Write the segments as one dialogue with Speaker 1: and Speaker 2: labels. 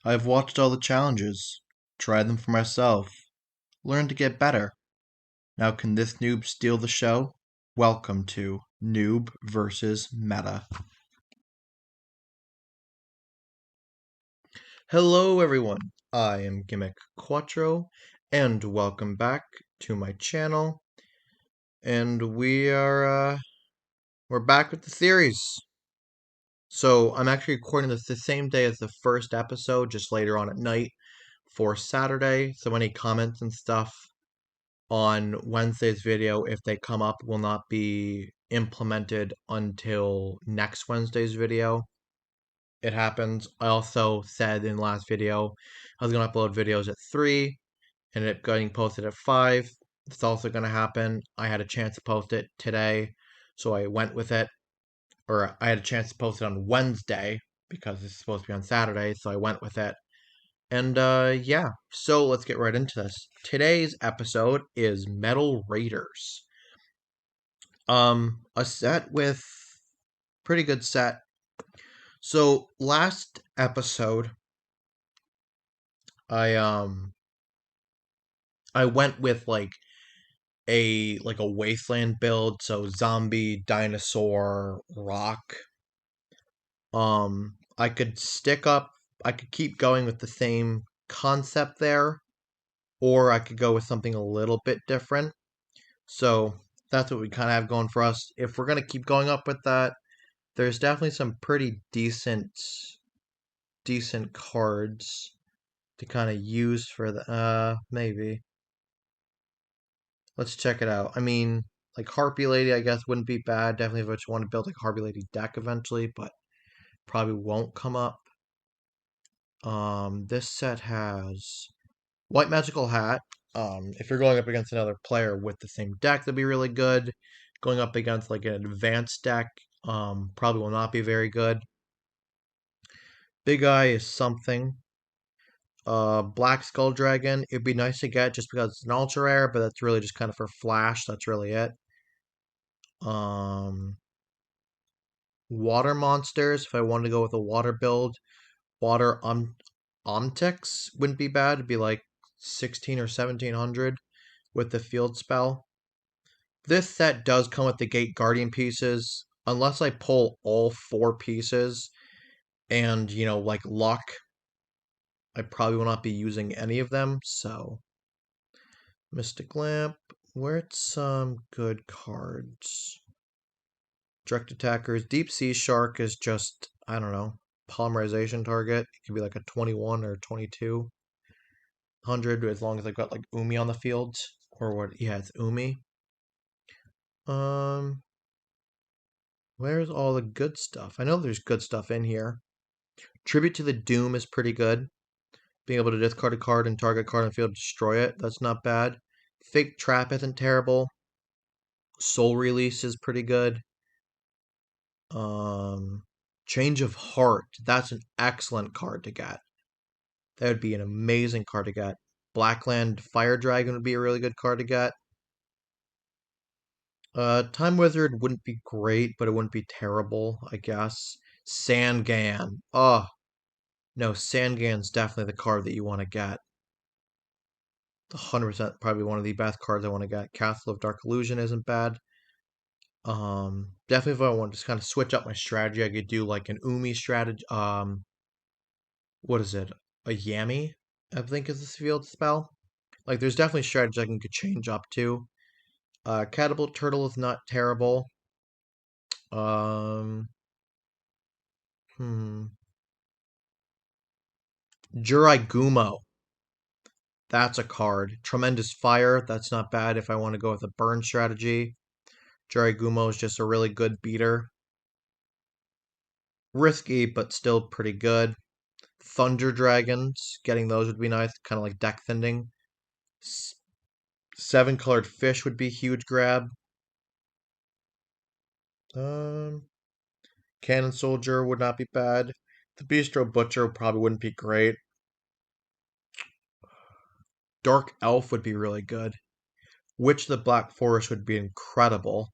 Speaker 1: I've watched all the challenges, tried them for myself, learned to get better. Now can this noob steal the show? Welcome to Noob versus Meta. Hello everyone, I am Gimmick Quattro, and welcome back to my channel. And we're back with the series. So I'm actually recording this the same day as the first episode, just later on at night for Saturday. So any comments and stuff on Wednesday's video, if they come up, will not be implemented until next Wednesday's video. It happens. I also said in the last video I was going to upload videos at 3, ended up getting posted at 5. It's also going to happen. I had a chance to post it today, so I went with it. Or I had a chance to post it on Wednesday because it's supposed to be on Saturday, so I went with it. And yeah, so let's get right into this. Today's episode is Metal Raiders. A set with pretty good set. So last episode, I went with like a wasteland build, so zombie, dinosaur, rock. I could I could keep going with the same concept there, or I could go with something a little bit different. So that's what we kind of have going for us. If we're going to keep going up with that, there's definitely some pretty decent cards to kind of use for the maybe. Let's check it out. I mean, like Harpy Lady, I guess wouldn't be bad. Definitely if I just want to build like Harpy Lady deck eventually, but probably won't come up. This set has White Magical Hat. If you're going up against another player with the same deck, that'd be really good. Going up against like an advanced deck, probably will not be very good. Big Eye is something. Black Skull Dragon, it'd be nice to get just because it's an ultra rare, but that's really just kind of for flash. That's really it. Water monsters, if I wanted to go with a water build, water Omtix wouldn't be bad. It'd be like 16 or 1700 with the field spell. This set does come with the Gate Guardian pieces. Unless I pull all 4 pieces and, like luck, I probably will not be using any of them, so. Mystic Lamp, where's some good cards? Direct Attackers, Deep Sea Shark is just, I don't know, polymerization target. It can be like a 21 or 2200 as long as I've got like Umi on the field. Or what? Yeah, it's Umi. Um, where's all the good stuff? I know there's good stuff in here. Tribute to the Doom is pretty good. Being able to discard a card and target card on the field, destroy it. That's not bad. Fake Trap isn't terrible. Soul Release is pretty good. Change of Heart. That's an excellent card to get. That would be an amazing card to get. Blackland Fire Dragon would be a really good card to get. Time Wizard wouldn't be great, but it wouldn't be terrible, I guess. Sangan. Oh, no, Sangan's definitely the card that you want to get. 100% probably one of the best cards I want to get. Castle of Dark Illusion isn't bad. Definitely if I want to just kind of switch up my strategy, I could do like an Umi strategy. What is it? A Yami, I think is the field spell. Like, there's definitely strategies I can could change up to. Catapult Turtle is not terrible. Um, hmm. Juraigumo. That's a card. Tremendous Fire. That's not bad if I want to go with a burn strategy. Juraigumo is just a really good beater. Risky, but still pretty good. Thunder Dragons. Getting those would be nice. Kind of like deck thinning. 7-colored fish would be a huge grab. Um, Cannon Soldier would not be bad. The Bistro Butcher probably wouldn't be great. Dark Elf would be really good. Witch of the Black Forest would be incredible.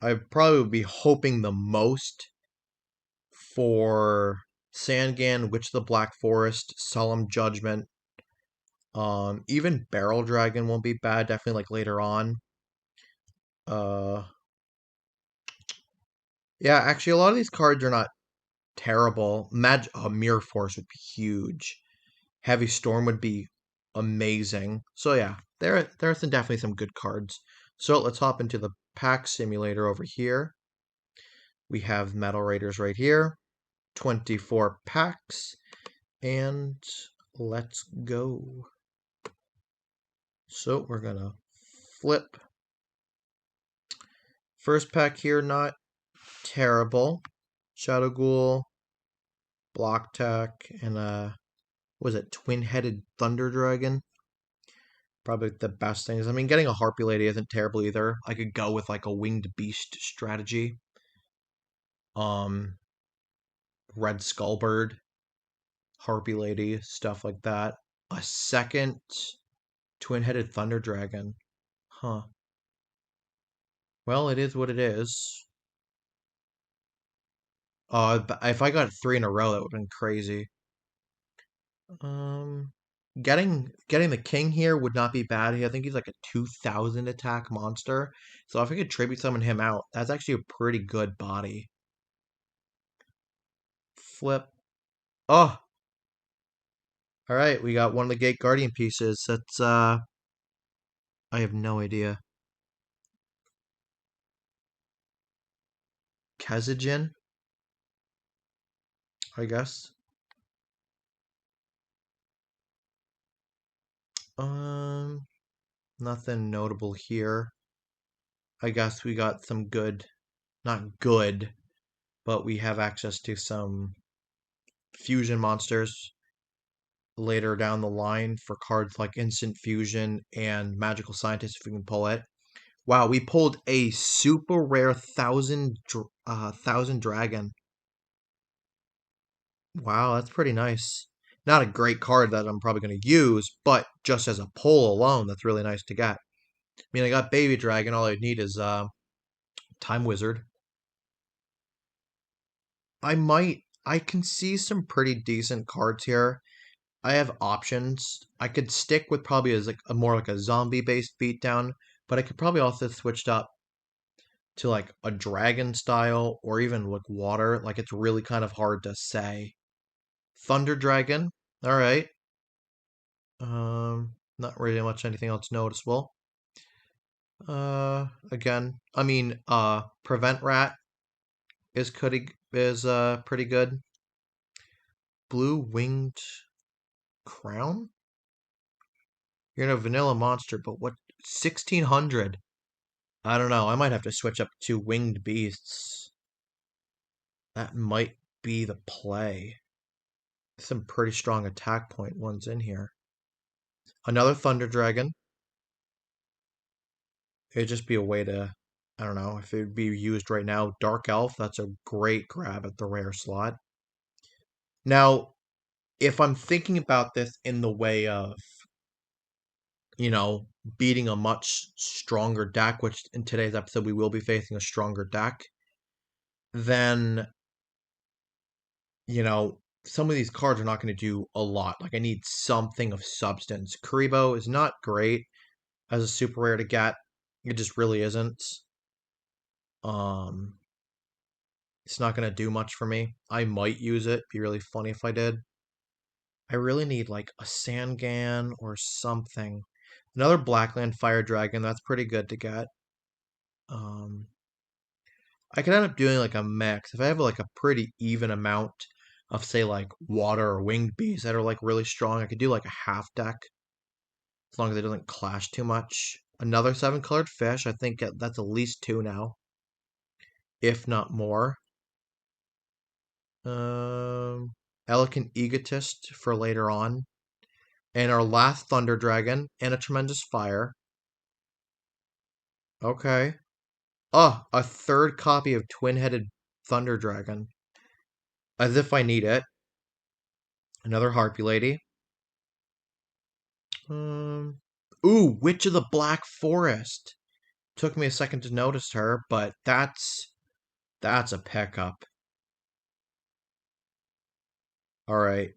Speaker 1: I probably would be hoping the most for Sangan, Witch of the Black Forest, Solemn Judgment. Even Barrel Dragon won't be bad. Definitely like later on. Uh, yeah, actually, a lot of these cards are not terrible. Mirror Force would be huge. Heavy Storm would be amazing. So yeah, there's definitely some good cards. So let's hop into the pack simulator over here. We have Metal Raiders right here. 24 packs. And let's go. So we're gonna flip. First pack here, not terrible. Shadow Ghoul, Block Tech, and was it Twin-Headed Thunder Dragon? Probably the best things. I mean, getting a Harpy Lady isn't terrible either. I could go with like a Winged Beast strategy. Um, Red Skullbird, Harpy Lady, stuff like that. A second Twin-Headed Thunder Dragon. Huh. Well, it is what it is. If I got three in a row, that would have been crazy. Um, getting the king here would not be bad. I think he's like a 2,000 attack monster. So if I could tribute summon him out, that's actually a pretty good body. Flip. Oh, all right. We got one of the Gate Guardian pieces. That's I have no idea. Kezijin, I guess. Um, Nothing notable here. I guess we got some good, not good, but we have access to some fusion monsters later down the line for cards like Instant Fusion and Magical Scientist if we can pull it. Wow, we pulled a super rare thousand dragon. Wow, that's pretty nice. Not a great card that I'm probably going to use, but just as a pull alone, that's really nice to get. I mean, I got Baby Dragon. All I need is Time Wizard. I can see some pretty decent cards here. I have options. I could stick with probably as like a more like a zombie based beatdown, but I could probably also switch up to like a dragon style or even like water. Like it's really kind of hard to say. Thunder Dragon. All right. Not really much anything else noticeable. Again, I mean, Prevent Rat pretty good. Blue Winged Crown. You're in a vanilla monster, but what 1600? I don't know. I might have to switch up to Winged Beasts. That might be the play. Some pretty strong attack point ones in here. Another Thunder Dragon. It'd just be a way to, I don't know, if it'd be used right now. Dark Elf, that's a great grab at the rare slot. Now, if I'm thinking about this in the way of, you know, beating a much stronger deck, which in today's episode we will be facing a stronger deck, then, some of these cards are not going to do a lot. Like, I need something of substance. Karibo is not great as a super rare to get. It just really isn't. Um, it's not going to do much for me. I might use it. Be really funny if I did. I really need like a Sangan or something. Another Blackland Fire Dragon. That's pretty good to get. Um, I could end up doing like a mix. If I have like a pretty even amount of say like water or winged bees that are like really strong, I could do like a half deck as long as it doesn't clash too much. Another seven colored fish. I think that's at least two now, if not more. Um, Elegant Egotist for later on. And our last Thunder Dragon and a Tremendous Fire. Okay. Oh, a third copy of Twin-Headed Thunder Dragon. As if I need it. Another Harpy Lady. Um, Ooh, Witch of the Black Forest. Took me a second to notice her, but that's a pickup. All right.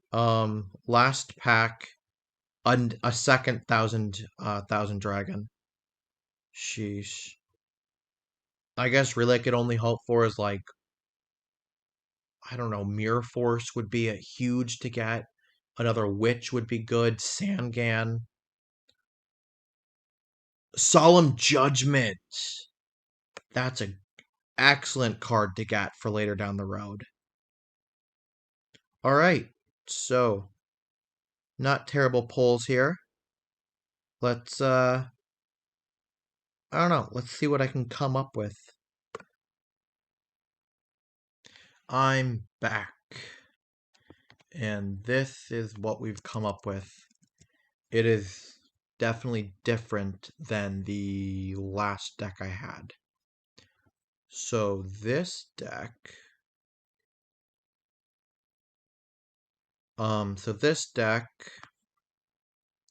Speaker 1: Last pack, a second thousand dragon. Sheesh. I guess really I could only hope for is like, I don't know, Mirror Force would be a huge to get. Another Witch would be good. Sangan. Solemn Judgment. That's an excellent card to get for later down the road. All right. So, not terrible pulls here. Let's I don't know, let's see what I can come up with. I'm back. And this is what we've come up with. It is definitely different than the last deck I had. So this deck,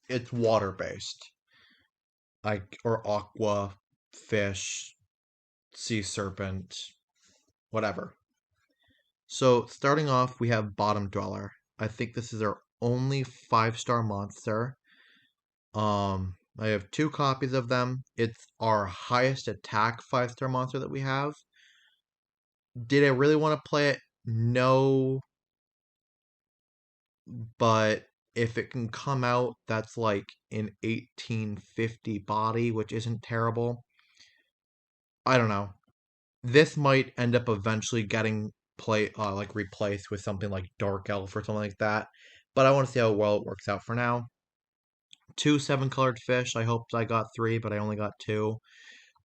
Speaker 1: it's water based, like or aqua, fish, sea serpent, whatever. So starting off, we have Bottom Dweller. I think this is our only 5-star monster. I have 2 copies of them. It's our highest attack 5-star monster that we have. Did I really want to play it? No, but if it can come out, that's like an 1850 body, which isn't terrible. I don't know. This might end up eventually getting like replaced with something like Dark Elf or something like that. But I want to see how well it works out for now. 2 7-colored fish. I hoped I got 3, but I only got 2.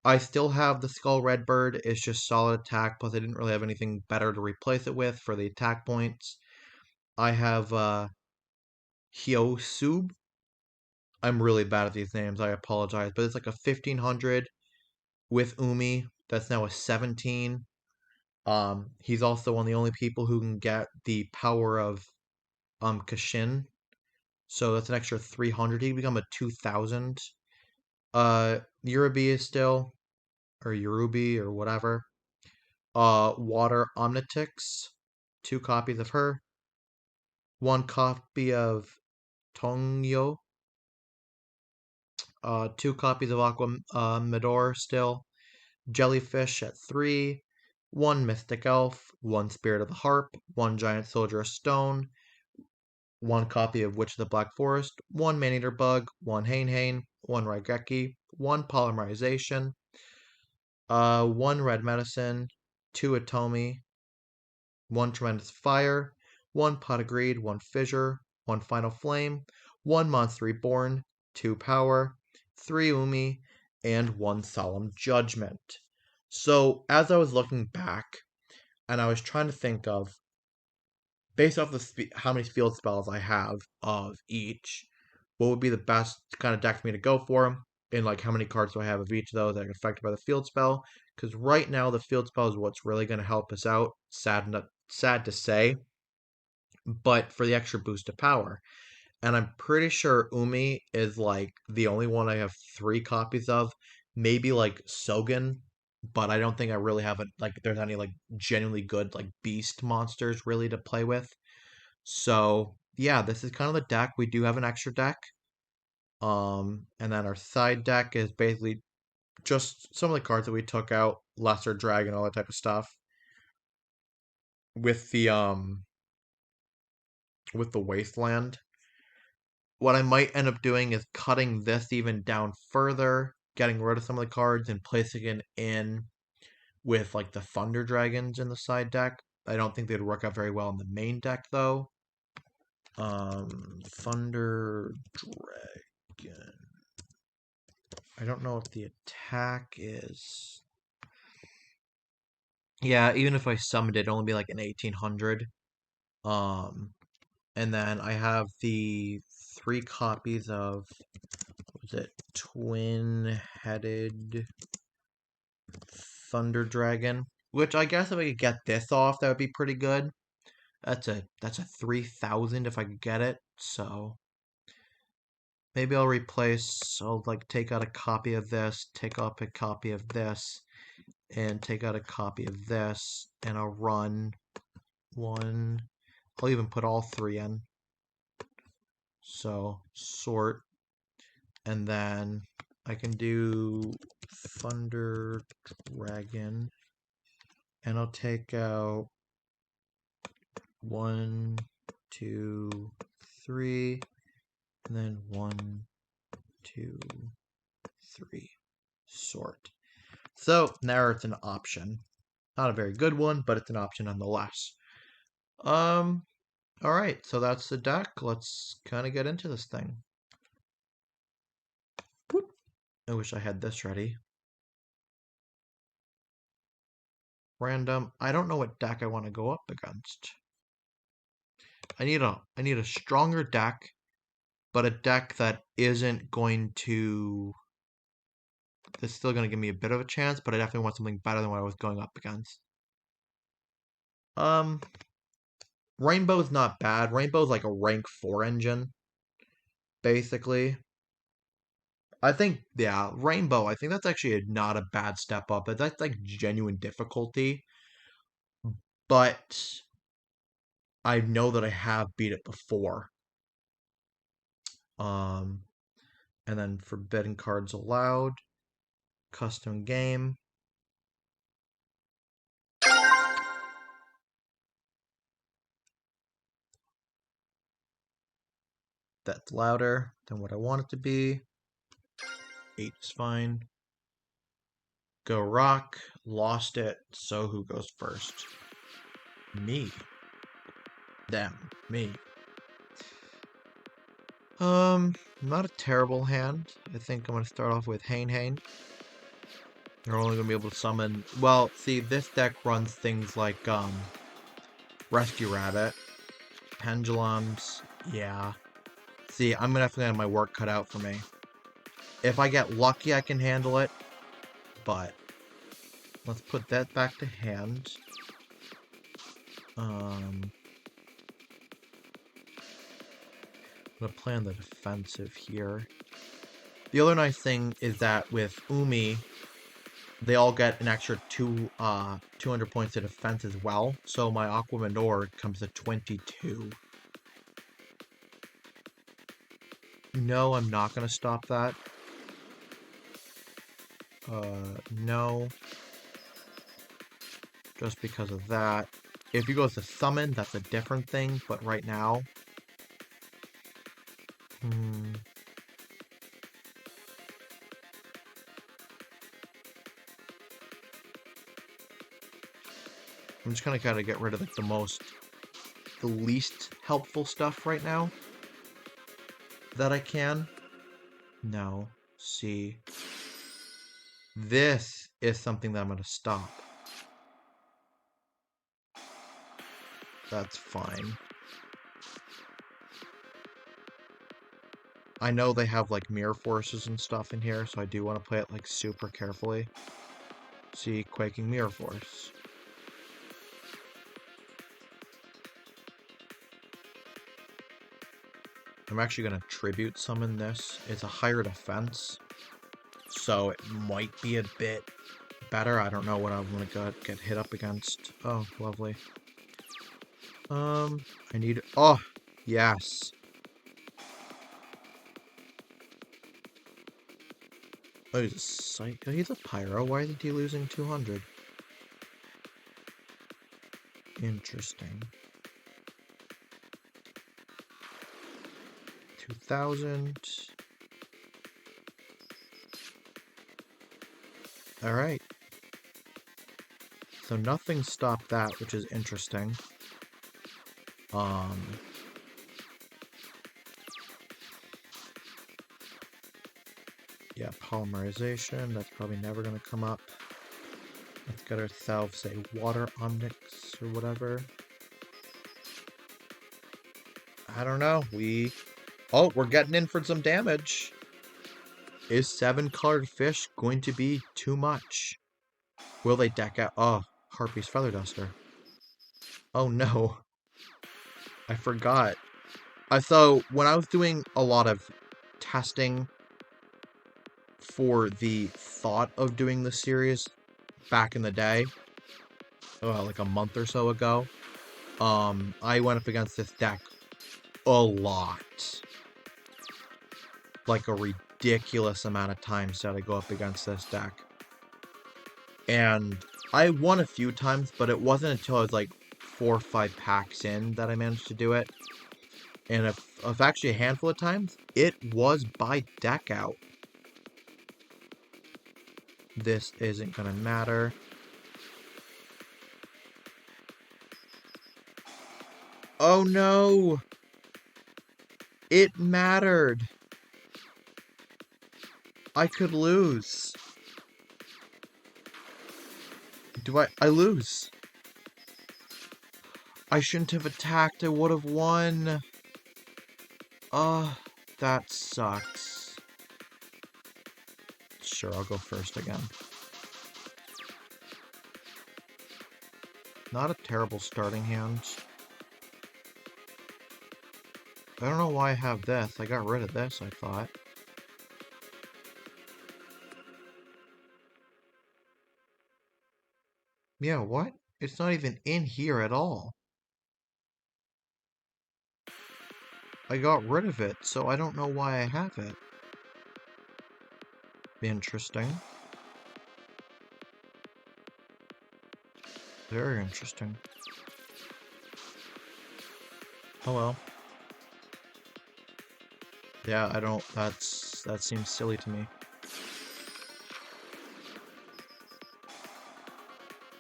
Speaker 1: I still have the Skull Redbird. It's just solid attack, plus I didn't really have anything better to replace it with for the attack points. I have Hyosub. I'm really bad at these names. I apologize, but it's like a 1500 with Umi. That's now a 17. He's also one of the only people who can get the power of Kashin. So that's an extra 300. He become a 2000. Yurubi is still, or Yurubi or whatever. Water Omnitix, 2 copies of her. 1 copy of Tongyo. 2 copies of Aqua Medor still. Jellyfish at 3. 1 Mystic Elf. 1 Spirit of the Harp. 1 Giant Soldier of Stone. 1 copy of Witch of the Black Forest. 1 Maneater Bug. 1 Hane. 1 Raigeki. 1 Polymerization. 1 Red Medicine. 2 Atomi. 1 Tremendous Fire. 1 Pot of Greed. 1 Fissure. 1 Final Flame. 1 Monster Reborn. 2 Power. 3 Umi. And 1 Solemn Judgment. So, as I was looking back, and I was trying to think of, based off the how many field spells I have of each, what would be the best kind of deck for me to go for, and like how many cards do I have of each of those that are affected by the field spell? Because right now the field spell is what's really going to help us out. Sad to say, but for the extra boost of power. And I'm pretty sure Umi is like the only one I have 3 copies of. Maybe like Sogan, but I don't think I really have like there's any like genuinely good like beast monsters really to play with. So yeah, this is kind of the deck. We do have an extra deck. And then our side deck is basically just some of the cards that we took out, Lesser Dragon, all that type of stuff. With the Wasteland. What I might end up doing is cutting this even down further, getting rid of some of the cards and placing it in with like the Thunder Dragons in the side deck. I don't think they'd work out very well in the main deck though. Thunder Dragon. I don't know what the attack is. Yeah, even if I summoned it, it'd only be like an 1800. Um, and then I have the 3 copies of, what was it, twin-headed Thunder Dragon, which I guess if I could get this off, that would be pretty good. That's a 3000 if I could get it. So maybe I'll like take out a copy of this, take up a copy of this, and take out a copy of this, and I'll run 1, I'll even put all 3 in. So sort, and then I can do Thunder Dragon, and I'll take out 1, 2, 3, and then 1, 2, 3. Sort. So now it's an option. Not a very good one, but it's an option nonetheless. All right, so that's the deck. Let's kind of get into this thing. Whoop. I wish I had this ready. Random. I don't know what deck I want to go up against. I need a stronger deck, but a deck that isn't going to. It's still going to give me a bit of a chance, but I definitely want something better than what I was going up against. Rainbow's not bad. Rainbow's like a rank 4 engine, basically. I think, yeah, Rainbow, I think that's actually not a bad step up. That's like genuine difficulty. But I know that I have beat it before. And then forbidden cards allowed. Custom game. That's louder than what I want it to be. 8 is fine. Go rock. Lost it. So who goes first? Me. Them. Me. Not a terrible hand. I think I'm gonna start off with Hane. You're only gonna be able to summon. Well, see, this deck runs things like Rescue Rabbit, Pendulums. Yeah. See, I'm gonna definitely have my work cut out for me. If I get lucky, I can handle it. But let's put that back to hand. I'm gonna play on the defensive here. The other nice thing is that with Umi, they all get an extra 200 points to defense as well. So my Aqua Minor comes to 22. No, I'm not going to stop that. No. Just because of that. If he goes to summon, that's a different thing. But right now... I'm just gonna gotta get rid of like the least helpful stuff right now that I can. No. See. This is something that I'm gonna stop. That's fine. I know they have like mirror forces and stuff in here, so I do want to play it like super carefully. See, Quaking Mirror Force. I'm actually going to tribute summon this. It's a higher defense, so it might be a bit better. I don't know what I'm going to get hit up against. Oh, lovely. I need... Oh, yes. Oh, he's a psycho. He's a pyro. Why isn't he losing 200? Interesting. 2,000. Alright. So nothing stopped that, which is interesting. Yeah, polymerization. That's probably never going to come up. Let's get ourselves a water onyx or whatever. I don't know. Oh, we're getting in for some damage. Is 7-colored fish going to be too much? Will they deck out? Oh, Harpy's Feather Duster. Oh no. I forgot. So, when I was doing a lot of testing for the thought of doing the series back in the day, like a month or so ago, I went up against this deck a lot. Like a ridiculous amount of times that I go up against this deck. And I won a few times, but it wasn't until I was like 4 or 5 packs in that I managed to do it. And if actually a handful of times, it was by deck out. This isn't gonna matter. Oh no! It mattered! I could lose. I lose. I shouldn't have attacked, I would have won. That sucks. Sure, I'll go first again. Not a terrible starting hand. I don't know why I have this. I got rid of this, I thought. Yeah, what? It's not even in here at all. I got rid of it, so I don't know why I have it. Interesting. Very interesting. Oh well. Yeah, I don't... that seems silly to me.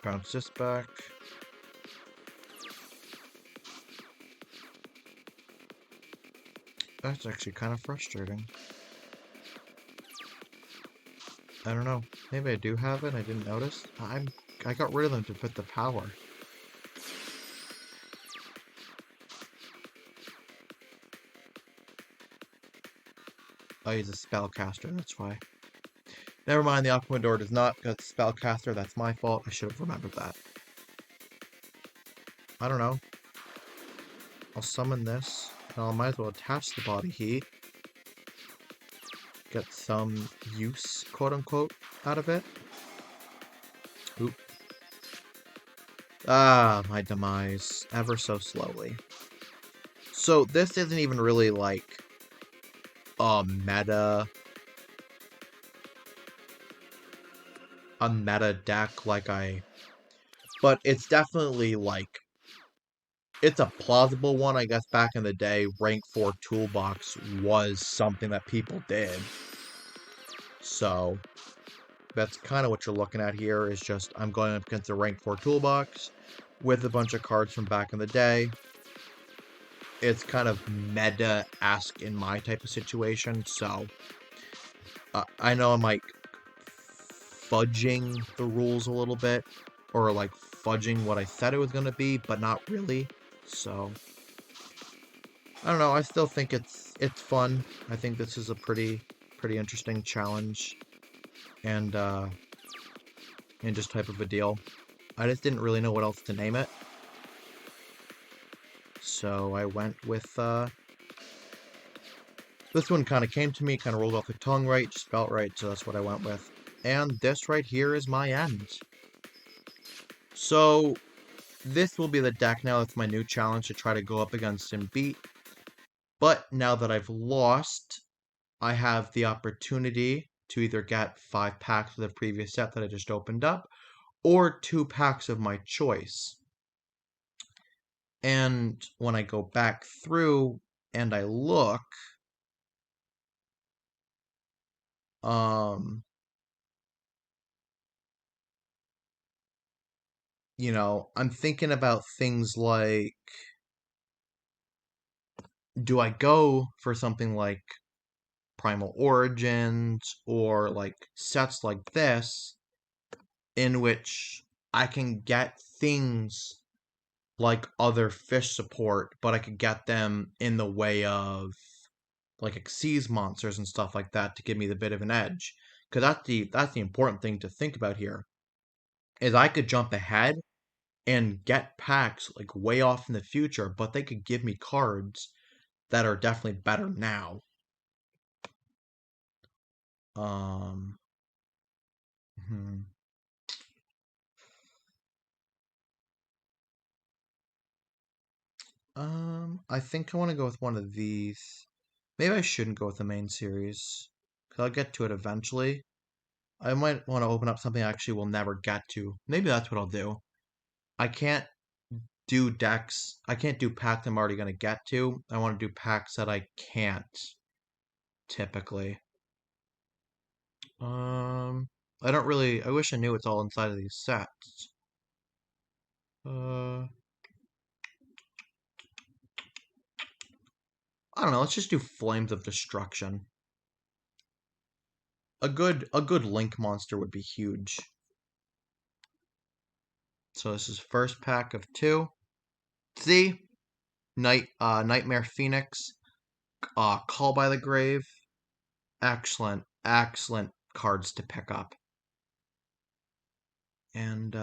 Speaker 1: Bounce this back. That's actually kind of frustrating. I don't know. Maybe I do have it, I didn't notice. I got rid of them to put the power. I use a spellcaster, that's why. Never mind, the Aqua Door does not got the spellcaster, that's my fault. I should have remembered that. I don't know. I'll summon this, and I might as well attach the body heat. Get some use, quote-unquote, out of it. Oop. Ah, my demise. Ever so slowly. So, this isn't even really, like, a meta... a meta deck like but it's definitely, like... it's a plausible one, I guess back in the day, rank 4 toolbox was something that people did. So, that's kind of what you're looking at here, is just, I'm going up against a rank 4 toolbox with a bunch of cards from back in the day. It's kind of meta-esque in my type of situation, so I know I'm like fudging the rules a little bit, or like fudging what I said it was going to be, but not really. So I don't know, I still think it's fun. I think this is a pretty interesting challenge and just type of a deal. I just didn't really know what else to name it. So I went with this one kind of came to me, kind of rolled off the tongue right, just felt right, so that's what I went with. And this right here is my end. So this will be the deck now. That's my new challenge, to try to go up against and beat. But now that I've lost, I have the opportunity to either get 5 packs of the previous set that I just opened up, or 2 packs of my choice. And when I go back through and I look, I'm thinking about things like, do I go for something like Primal Origins or like sets like this, in which I can get things like other fish support, but I could get them in the way of like Xyz monsters and stuff like that to give me the bit of an edge. Because that's the important thing to think about here, is I could jump ahead and get packs like way off in the future, but they could give me cards that are definitely better now. Um, hmm. I think I want to go with one of these. Maybe I shouldn't go with the main series, because I'll get to it eventually. I might want to open up something I actually will never get to. Maybe that's what I'll do. I can't do decks. I can't do packs I'm already going to get to. I want to do packs that I can't, typically. Um, I don't really. I wish I knew what's all inside of these sets. I don't know. Let's just do Flames of Destruction. A good Link monster would be huge. So this is first pack of two. See, Nightmare Phoenix, Call by the Grave. Excellent, excellent cards to pick up. And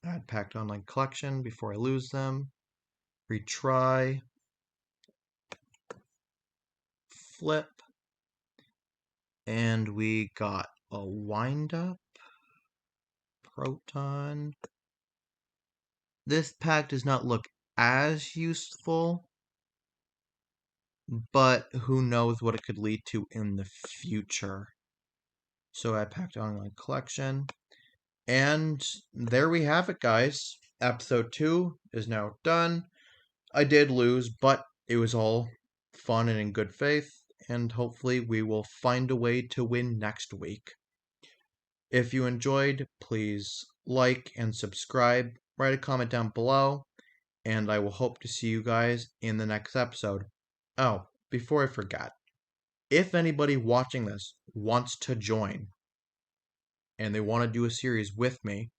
Speaker 1: add packed online collection before I lose them. Retry. Flip. And we got a wind up. Proton. This pack does not look as useful, but who knows what it could lead to in the future. So I packed online collection. And there we have it, guys. Episode 2 is now done. I did lose, but it was all fun and in good faith, and hopefully we will find a way to win next week. If you enjoyed, please like and subscribe, write a comment down below, and I will hope to see you guys in the next episode. Oh, before I forget, if anybody watching this wants to join and they want to do a series with me,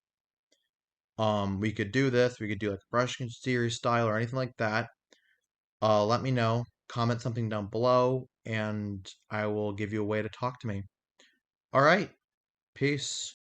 Speaker 1: we could do this. We could do like a brush series style or anything like that. Let me know. Comment something down below, and I will give you a way to talk to me. All right. Peace.